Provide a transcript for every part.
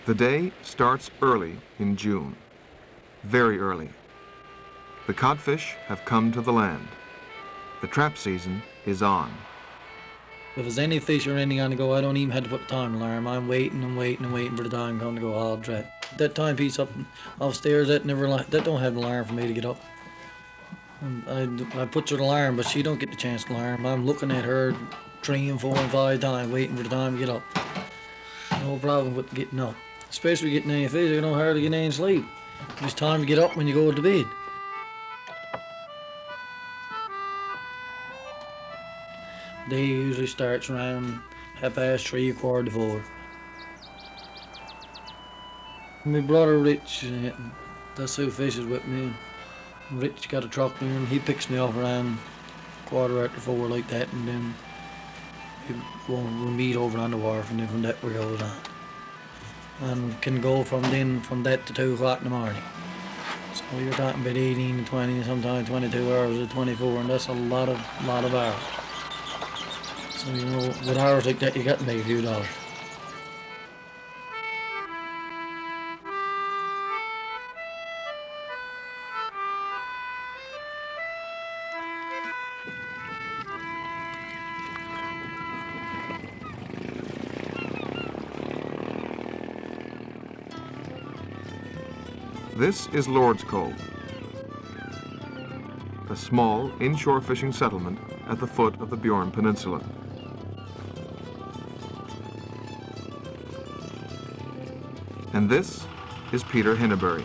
The day starts early in June, very early. The codfish have come to the land. The trap season is on. If there's any fish or anything on the go, I don't even have to put the time alarm. I'm waiting and waiting and waiting for the time come to go hard trap. That timepiece up upstairs, that don't have an alarm for me to get up. I put her the alarm, but she don't get the chance to alarm. I'm looking at her 3 and 4 and 5 times, waiting for the time to get up. No problem with getting up. Especially getting any fish, I don't hardly get any sleep. It's time to get up when you go to bed. Day usually starts around 3:30, 4:45. My brother Rich, that's who fishes with me. Rich got a truck there and he picks me up around 4:15 like that, and then we'll meet over on the wharf, and then from that we goes on. And can go from that to 2 o'clock in the morning. So you're talking about 18, 20, sometimes 22 hours or 24, and that's a lot of hours. So, you know, with hours like that, you got to make a few dollars. This is Lord's Cove, a small inshore fishing settlement at the foot of the Bjorn Peninsula. And this is Peter Hinneberry.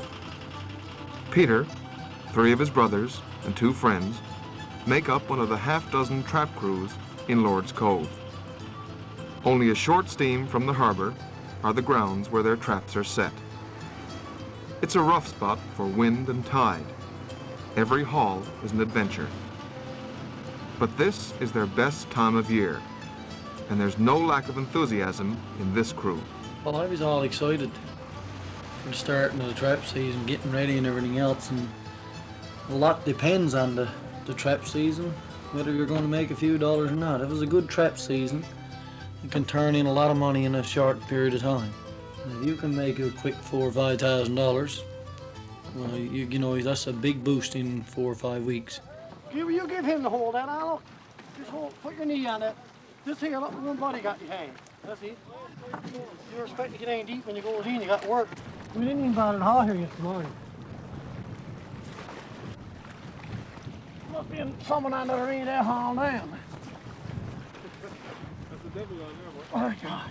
Peter, 3 of his brothers, and 2 friends make up one of the half-dozen trap crews in Lord's Cove. Only a short steam from the harbor are the grounds where their traps are set. It's a rough spot for wind and tide. Every haul is an adventure. But this is their best time of year, and there's no lack of enthusiasm in this crew. Well, I was all excited for the starting of the trap season, getting ready and everything else, and a lot depends on the trap season, whether you're going to make a few dollars or not. If it's a good trap season, you can turn in a lot of money in a short period of time. If you can make a quick $4,000 or $5,000, well, you know, that's a big boost in 4 or 5 weeks. You give him the hold that, Al. Just hold, put your knee on it. Just here, look, one body got your hand. That's it. You're expecting to get in deep when you go in, you got to work. We didn't even bother to haul here this morning. Must be someone on the other end of that haul down. That's the devil on there, boy. Oh, God.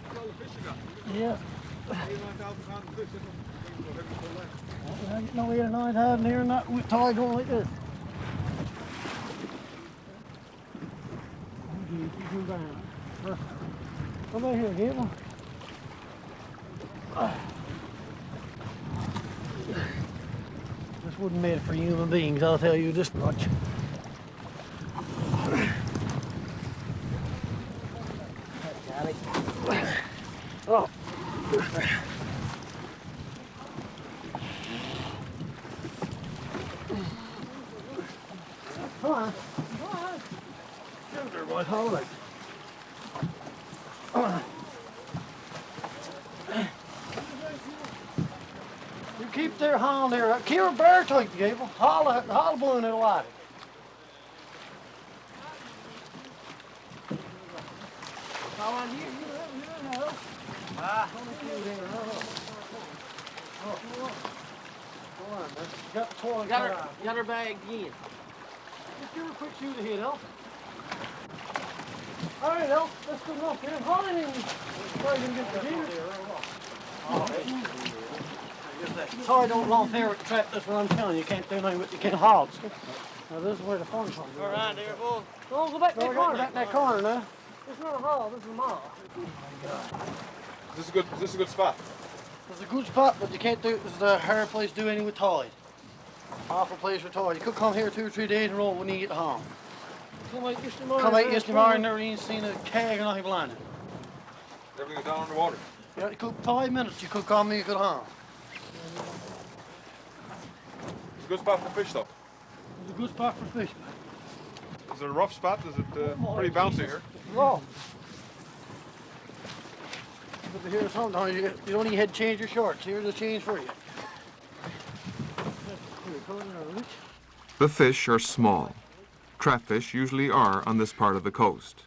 That's all the fish you got. Yeah. 89,000 pounds of fish, isn't it? I get no 8 or 9,000 here, not with tide going like this. You down. Come back here, Gable. This wasn't made for human beings, I'll tell you this much. Oh. Come on. Come on. Get there, boy. Hold it. You keep their haul there. Keep her bear tight, Gable. Haul balloon in the water. Come on, you know. Ah. Oh, go on, man. Got the toilet. Got her bag again. Just give her a quick shoot ahead, Elf. All right, Elf, let's go up here. Haul it in. Probably gonna get the deer. It's hard to long there with the trap. That's what I'm telling you. You can't do nothing with you can't haul. Now this is where the fun comes. All right, there, boy. Go back that corner. Back that corner now. This is not a haul. This is a mile. Is this a good spot? It's a good spot, but you can't do. This is a hard place to do anything with tide. Awful place for tide. You could come here 2 or 3 days in a row when you get home. Come out yesterday morning, never even seen a keg or nothing blinded. Everything is down on the water. Yeah, you could 5 minutes. You could come, you could home. It's a good spot for fish, though. It's a good spot for fish. Is it a rough spot? Is it pretty bouncy here? It's rough. But here's something, you don't even have to change your shorts. Here's the change for you. The fish are small. Trapfish usually are on this part of the coast,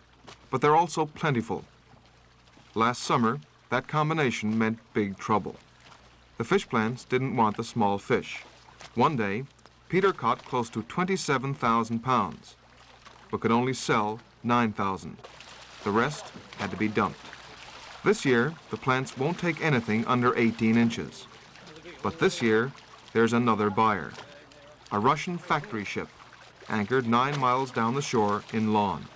but they're also plentiful. Last summer, that combination meant big trouble. The fish plants didn't want the small fish. One day, Peter caught close to 27,000 pounds, but could only sell 9,000. The rest had to be dumped. This year, the plants won't take anything under 18 inches. But this year, there's another buyer. A Russian factory ship, anchored 9 miles down the shore in Lawn.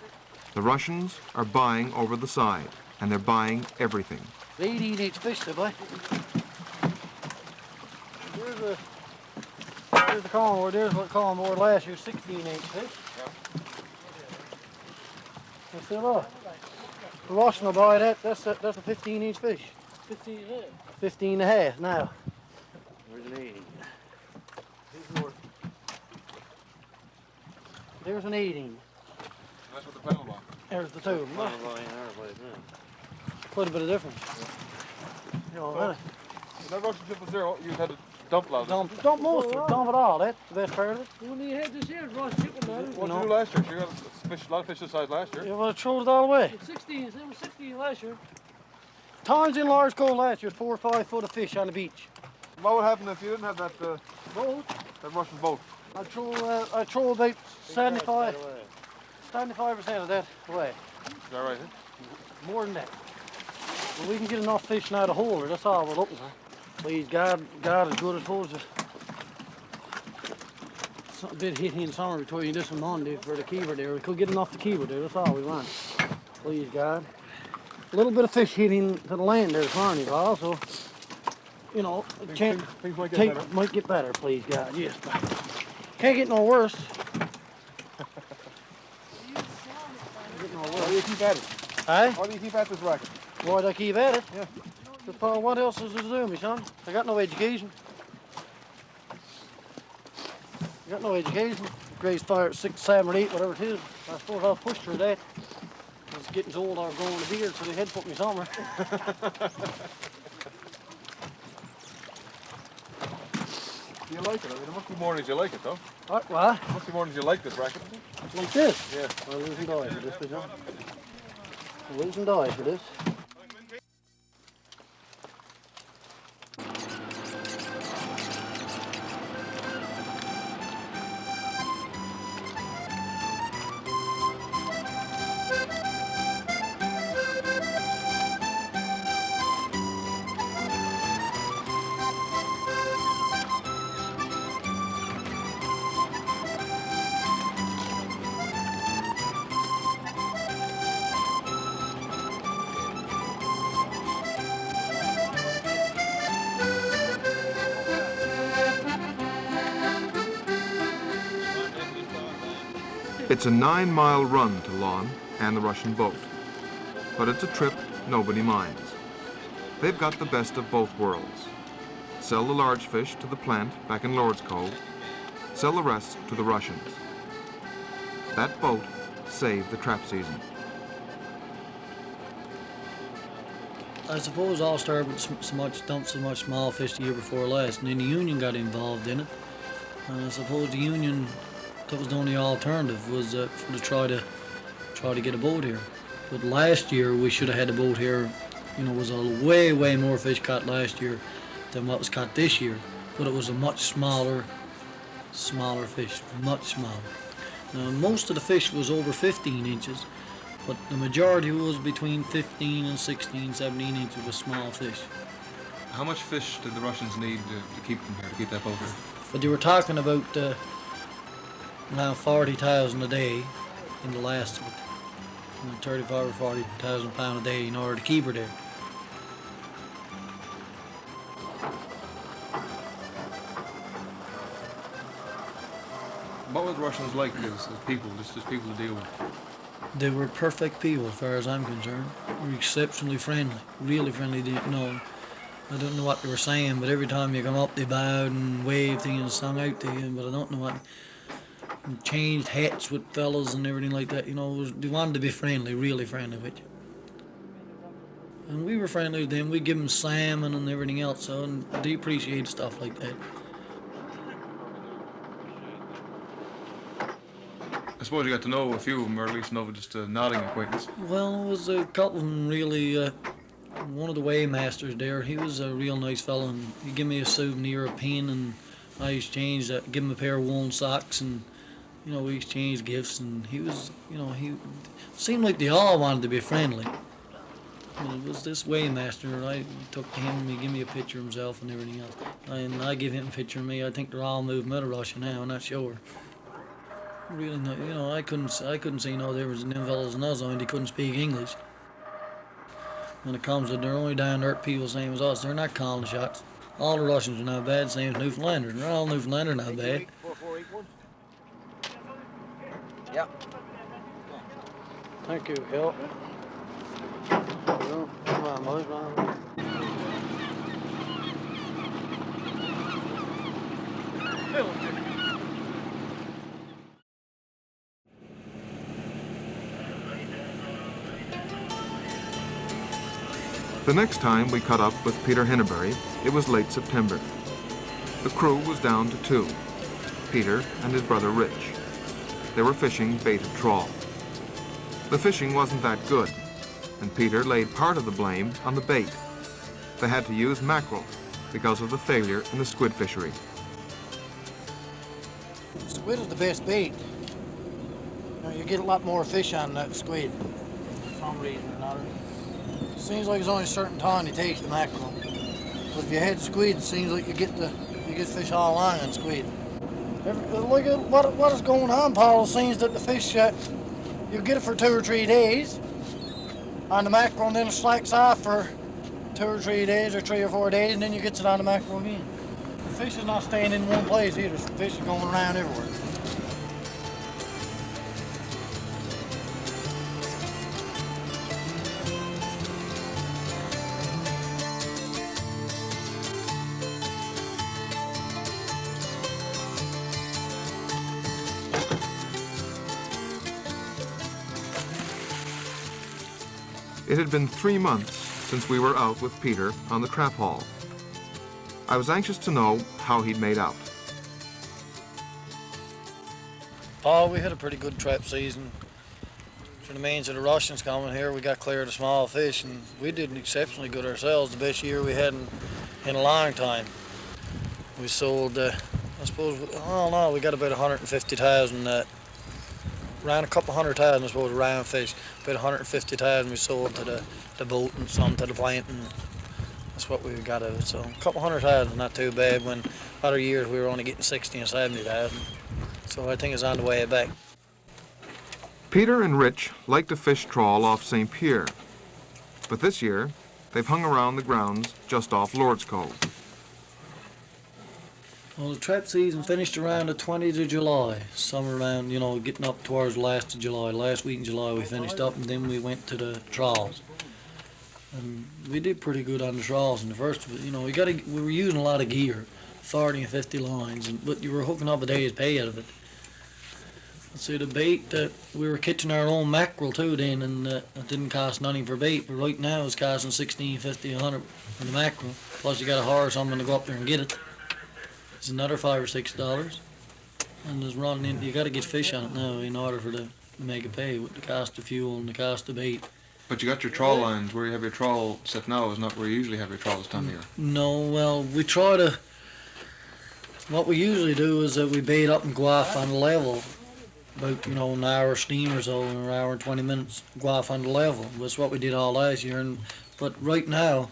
The Russians are buying over the side, and they're buying everything. 18-inch fish, there, boy. Here's the column board. There's what column board last year, 16-inch fish. That's it all. The Russian will buy that. That's a 15-inch fish. 15 and a half. 15 and a half now. Where's an 18? There's an 18. That's what the pedal bar. There's the two. Quite a bit of difference. You know, When that Russian ship was there, you had to dump a lot of it. dump most of it. Dump it all. That's the best part of it. You wouldn't even have this here, Ross chicken, man. What did you do last year? You got a lot of fish this size last year. Yeah, well, I throw it all away. It was 16 last year. Times in large Cove last year, 4 or 5 foot of fish on the beach. What would happen if you didn't have that Boat. that Russian boat? I throw about 75% of that away. Is that right? Eh? More than that. But we can get enough fish now to hold her. That's all we're looking for. Please, God is good as opposed to a bit hitting in summer between this and Monday for the keeper there. We could get enough to keep her there. That's all we want. Please, God. A little bit of fish hitting to the land there this morning, Paul, so, you know, Things might get better. might get better, please, God. Yes. Can't get no worse. Why do you keep at it? Aye? Why do you keep at this racket? Why do I keep at it? Yeah. But Paul, what else is there to do, me son? I got no education. I got no education. Grade 5, 6, 7, or 8, whatever it is. I suppose I'll push through that. I was getting so old I was growing a beard, so they had to put me somewhere. Do you like it? I mean, there must be mornings you like it, though. What? There must be mornings you like this racket. Like this? Yeah. I'll lose and die for this, me son. I'll lose and die for this. It's a 9-mile run to Lawn and the Russian boat, but it's a trip nobody minds. They've got the best of both worlds. Sell the large fish to the plant back in Lord's Cove, sell the rest to the Russians. That boat saved the trap season. I suppose all started with dumped so much small fish the year before last, and then the union got involved in it. And I suppose the union, that was the only alternative, was to try to get a boat here. But last year we should have had a boat here. You know, it was a way more fish caught last year than what was caught this year. But it was a much smaller fish, much smaller. Now most of the fish was over 15 inches, but the majority was between 15 and 16, 17 inches with small fish. How much fish did the Russians need to keep them here, to keep that boat here? But they were talking about now 40,000 a day in the last of it. 35 or 40,000 pound a day in order to keep her there. What were the Russians like as people, just as people to deal with? They were perfect people as far as I'm concerned. They were exceptionally friendly, really friendly. I don't know what they were saying, but every time you come up they bowed and waved things and sung out to you, but I don't know what. And changed hats with fellas and everything like that, you know. They wanted to be friendly, really friendly with you. And we were friendly with them. We give them salmon and everything else, so and they appreciate stuff like that. I suppose you got to know a few of them, or at least know just a nodding acquaintance. Well, it was a couple of them really. One of the waymasters there, he was a real nice fellow, and he gave me a souvenir, a pin, and I exchanged that, give him a pair of woolen socks, and we exchanged gifts, and he was, he seemed like they all wanted to be friendly. And it was this waymaster, and I took to him, and he gave me a picture of himself and everything else. And I gave him a picture of me. I think they're all moving out of Russia now, I'm not sure. Really, I couldn't see no difference in them fellas and us, and they couldn't speak English. When it comes to they're only down to earth people same as us, they're not colony shots. All the Russians are not bad, same as Newfoundlanders. They're all Newfoundlanders not bad. Yeah. Thank you, Hill. Come on, boys, man. The next time we caught up with Peter Hinneberry, it was late September. The crew was down to 2, Peter and his brother Rich. They were fishing baited trawl. The fishing wasn't that good, and Peter laid part of the blame on the bait. They had to use mackerel because of the failure in the squid fishery. Squid is the best bait. You get a lot more fish on that squid for some reason or another. Seems like it's only a certain time it takes the mackerel. But if you had squid, it seems like you get fish all along on squid. Look at what is going on, Paul. It seems that the fish, you get it for 2 or 3 days on the mackerel, and then it slacks off for 2 or 3 days or 3 or 4 days, and then you get it on the mackerel again. The fish is not staying in one place either. The fish is going around everywhere. It had been 3 months since we were out with Peter on the trap haul. I was anxious to know how he'd made out. Oh, we had a pretty good trap season. For the means of the Russians coming here, we got clear of the small fish, and we did exceptionally good ourselves. The best year we had in a long time. We sold, I suppose, I don't know, we got about 150,000, around a couple 100,000, I suppose, round fish. About 150,000 we sold to the boat and some to the plant, and that's what we got of it. So a couple 100,000 not too bad, when other years we were only getting 60 and 70,000. So I think it's on the way back. Peter and Rich like to fish trawl off St. Pierre, but this year they've hung around the grounds just off Lord's Cove. Well, the trap season finished around the 20th of July, somewhere around, getting up towards the last of July. Last week in July we finished up, and then we went to the trawls. And we did pretty good on the trawls in the first, we were using a lot of gear, 40 and 50 lines, but you were hooking up a day's pay out of it. See, the bait, we were catching our own mackerel too then, and it didn't cost nothing for bait, but right now it's costing $16.50, $100 for the mackerel. Plus you got to hire someone to go up there and get it. It's another $5 or $6, and there's running in. You got to get fish on it now in order to make it pay with the cost of fuel and the cost of bait. But you got your trawl lines. Where you have your trawl set now is not where you usually have your trawl this time of year. No, well, we try to. What we usually do is that we bait up and go off on the level, about an hour steam or so, or an hour and 20 minutes, go off on the level. That's what we did all last year. But right now,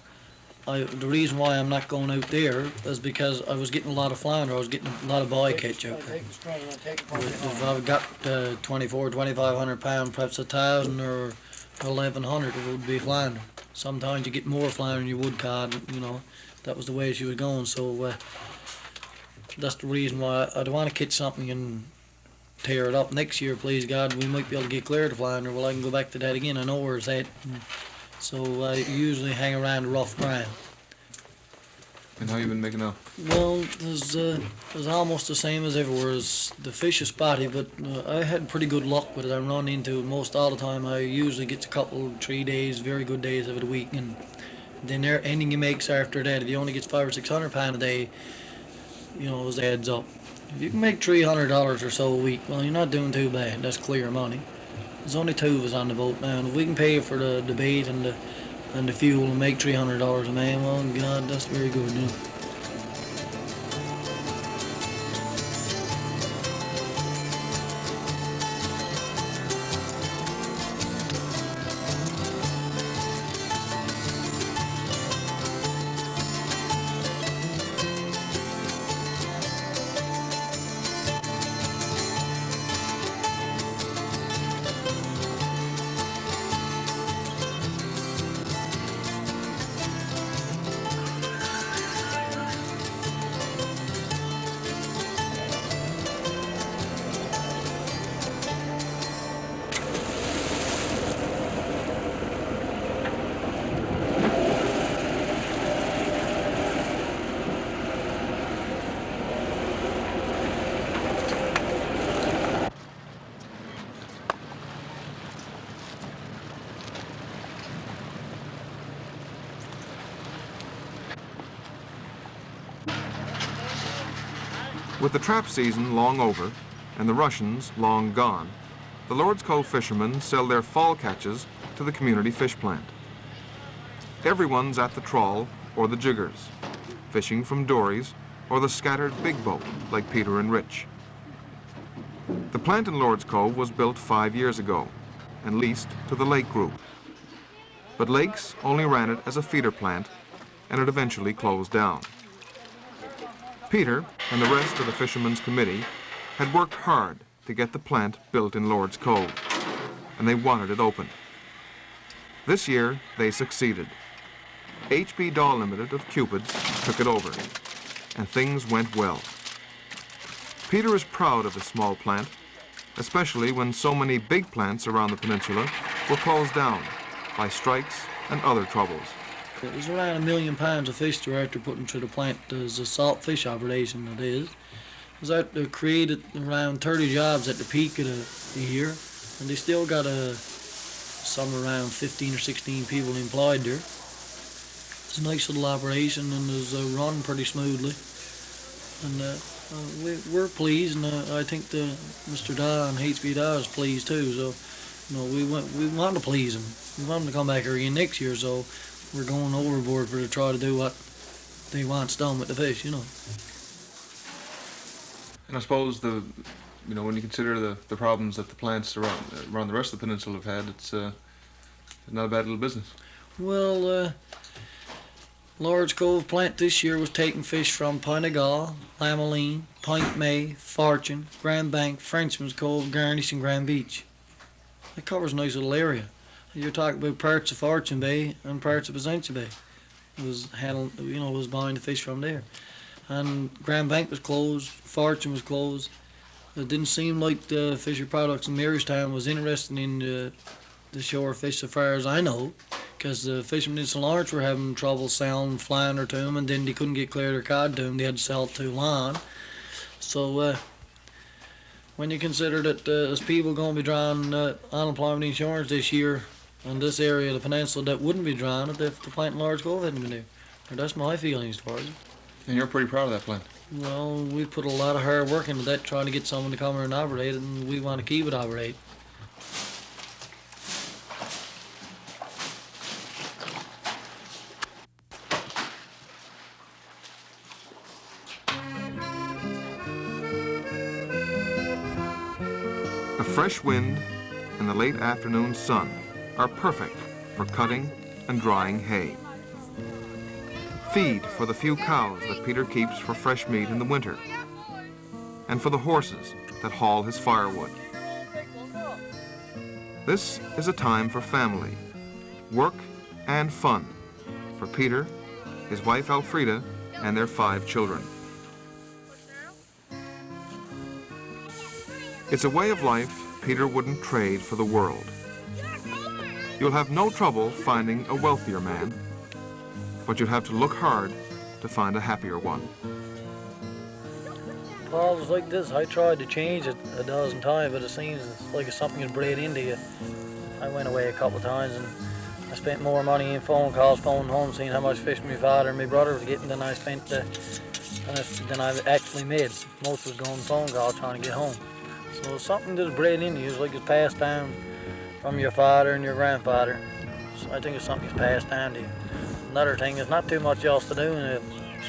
the reason why I'm not going out there is because I was getting a lot of flounder. I was getting a lot of bycatch out there. If I've got 2,500 pound, perhaps 1,000 or 1,100, it would be flounder. Sometimes you get more flounder than you would cod. That was the way she was going. So that's the reason why I don't want to catch something and tear it up. Next year, please God, we might be able to get clear of the flounder. Well, I can go back to that again. I know where it's at. So I usually hang around the rough ground. And how you been making out? Well, it's almost the same as everywhere. The fish is spotty, but I had pretty good luck with it. I run into it most all the time. I usually get a couple, 3 days, very good days of it a week, and then anything he makes after that, if he only gets 500 or 600 pound a day, it adds up. If you can make $300 or so a week, well, you're not doing too bad. That's clear money. There's only 2 of us on the boat now, and if we can pay for the bait and the fuel and make $300 a man, well, God, that's very good. With the trap season long over and the Russians long gone, the Lord's Cove fishermen sell their fall catches to the community fish plant. Everyone's at the trawl or the jiggers, fishing from dories or the scattered big boat like Peter and Rich. The plant in Lord's Cove was built 5 years ago and leased to the Lake Group. But Lakes only ran it as a feeder plant, and it eventually closed down. Peter and the rest of the Fishermen's Committee had worked hard to get the plant built in Lord's Cove, and they wanted it open. This year, they succeeded. H.B. Daw Limited of Cupids took it over, and things went well. Peter is proud of his small plant, especially when so many big plants around the peninsula were closed down by strikes and other troubles. It was around 1 million pounds of fish they're after putting through the plant as a salt fish operation it is. It was out there created around 30 jobs at the peak of the year, and they still got somewhere around 15 or 16 people employed there. It's a nice little operation and is run pretty smoothly. And we're pleased, and I think Mr. Daw and H.B. Daw is pleased too. So, we want to please them. We want them to come back here again next year. So we're going overboard to try to do what they want's done with the fish. And I suppose when you consider the problems that the plants around the rest of the peninsula have had, it's not a bad little business. Well, Lord's Cove plant this year was taking fish from Pinegal, Lamoline, Point May, Fortune, Grand Bank, Frenchman's Cove, Garnish, and Grand Beach. It covers a nice little area. You're talking about parts of Fortune Bay and parts of Placentia Bay. It was buying the fish from there. And Grand Bank was closed, Fortune was closed. It didn't seem like the Fisher Products in Marystown was interested in the shore fish, as far as I know, because the fishermen in St. Lawrence were having trouble selling flounder to them, and then they couldn't get clear their cod to them. They had to sell it to Lon. So when you consider that there's people going to be drawing unemployment insurance this year in this area of the peninsula that wouldn't be drawing it if the plant in Lord's Cove hadn't been there. That's my feelings towards it. And you're pretty proud of that plant. Well, we put a lot of hard work into that, trying to get someone to come here and operate it, and we want to keep it operate. The fresh wind and the late afternoon sun are perfect for cutting and drying hay. Feed for the few cows that Peter keeps for fresh meat in the winter, and for the horses that haul his firewood. This is a time for family, work, and fun for Peter, his wife Elfrida, and their 5 children. It's a way of life Peter wouldn't trade for the world. You'll have no trouble finding a wealthier man, but you'll have to look hard to find a happier one. Well, it was like this. I tried to change it a dozen times, but it seems like it's something that's bred into you. I went away a couple of times and I spent more money in phone calls, phoning home, seeing how much fish my father and my brother was getting than I spent than I actually made. Most was going phone calls trying to get home. So it's something that's bred into you. It's like it's passed down from your father and your grandfather. So I think it's something that's passed down to you. Another thing, there's not too much else to do in a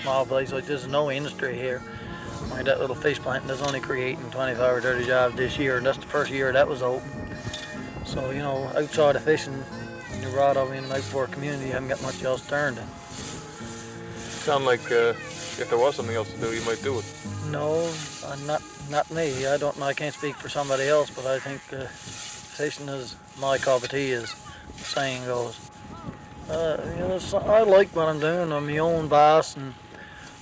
small place like this. There's no industry here. Like that little fish plant is only creating 25 or 30 jobs this year, and that's the first year that was open. So, you know, outside of fishing, when you're brought up in an outdoor community, you haven't got much else to turn to. Sound like if there was something else to do, you might do it. No, not me. I can't speak for somebody else, but I think fishing is my cup of tea, as the saying goes. You know, I like what I'm doing. I'm my own boss, and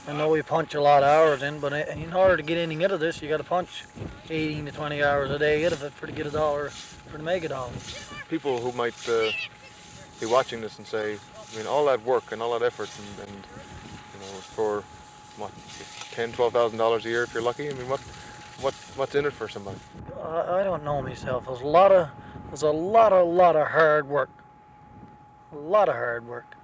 I know we punch a lot of hours in, but in order to get anything out of this, you got to punch 18 to 20 hours a day out of it to get a dollar, to make a dollar. People who might be watching this and say, I mean, all that work and all that effort, and you know, for what, $10,000–$12,000 a year if you're lucky. I mean, what's in it for somebody? I don't know myself. There's a lot of hard work. A lot of hard work.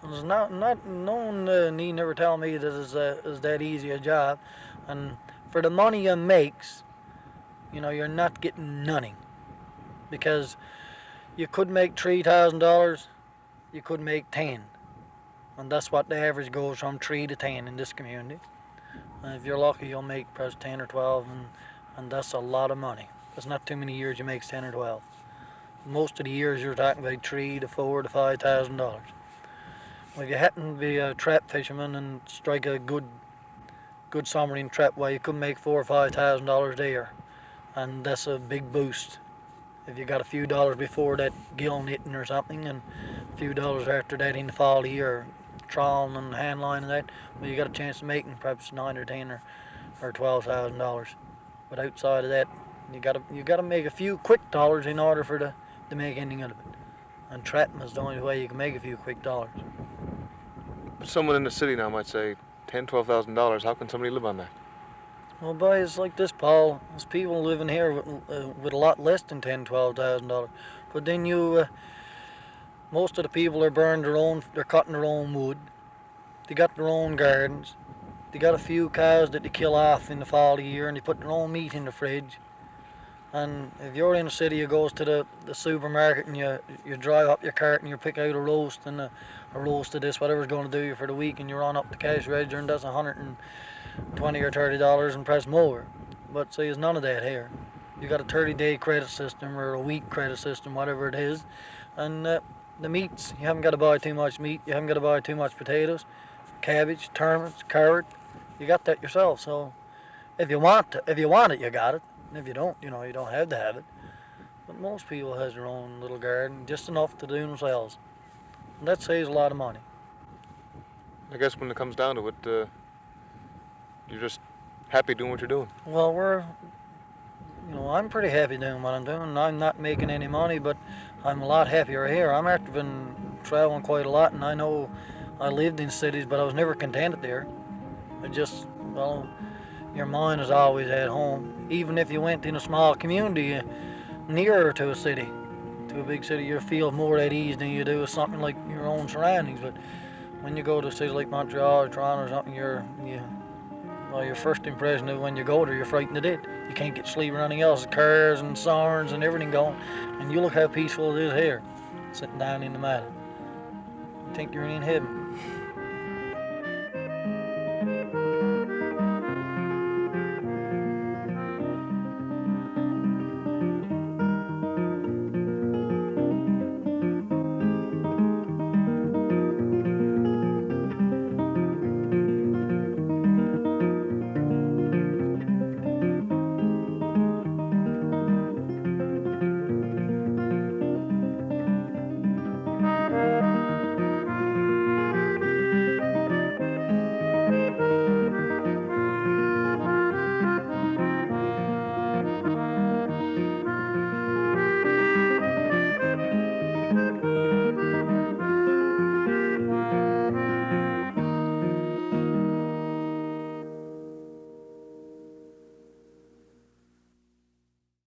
There's no one need never tell me that is that easy a job, and for the money you makes, you know, you're not getting nothing, because you could make $3,000, you could make 10, and that's what the average goes from 3 to 10 in this community. And if you're lucky, you'll make perhaps 10 or 12, and that's a lot of money. There's not too many years you make 10 or 12. Most of the years you're talking about $3,000 to $4,000 to $5,000. Well, if you happen to be a trap fisherman and strike a good submarine trap, well, you could make $4,000 or $5,000 there, and that's a big boost. If you got a few dollars before that gill netting or something, and a few dollars after that in the fall of the year, trawling and hand line and that, well, you got a chance of making perhaps $9,000 or $10,000 or $12,000. But outside of that, you got to make a few quick dollars in order to make anything out of it. And trapping is the only way you can make a few quick dollars. But someone in the city now might say, $10,000–$12,000. How can somebody live on that? Well, boy, it's like this, Paul. There's people living here with a lot less than $10,000–$12,000. But then most of the people are they're cutting their own wood. They got their own gardens. They got a few cows that they kill off in the fall of the year, and they put their own meat in the fridge. And if you're in the city, you goes to the supermarket and you drive up your cart and you pick out a roast and a roast of this, whatever's going to do you for the week, and you run up the cash register and that's $120 or $30 and press more. But see, there's none of that here. You got a 30-day credit system or a week credit system, whatever it is, and the meats, you haven't got to buy too much meat, you haven't got to buy too much potatoes, cabbage, turnips, carrot. You got that yourself. So if you want it, you got it. And if you don't, you know, you don't have to have it. But most people has their own little garden, just enough to do themselves. And that saves a lot of money. I guess when it comes down to it, you're just happy doing what you're doing. Well, I'm pretty happy doing what I'm doing. I'm not making any money, but I'm a lot happier here. I'm after been traveling quite a lot, and I know I lived in cities, but I was never contented there. Your mind is always at home. Even if you went in a small community nearer to a city, to a big city, you feel more at ease than you do with something like your own surroundings. But when you go to a city like Montreal or Toronto or something, your first impression is when you go there, you're frightened to death. You can't get sleep or anything else. Cars and sirens and everything going. And you look how peaceful it is here, sitting down in the meadow. You think you're in heaven.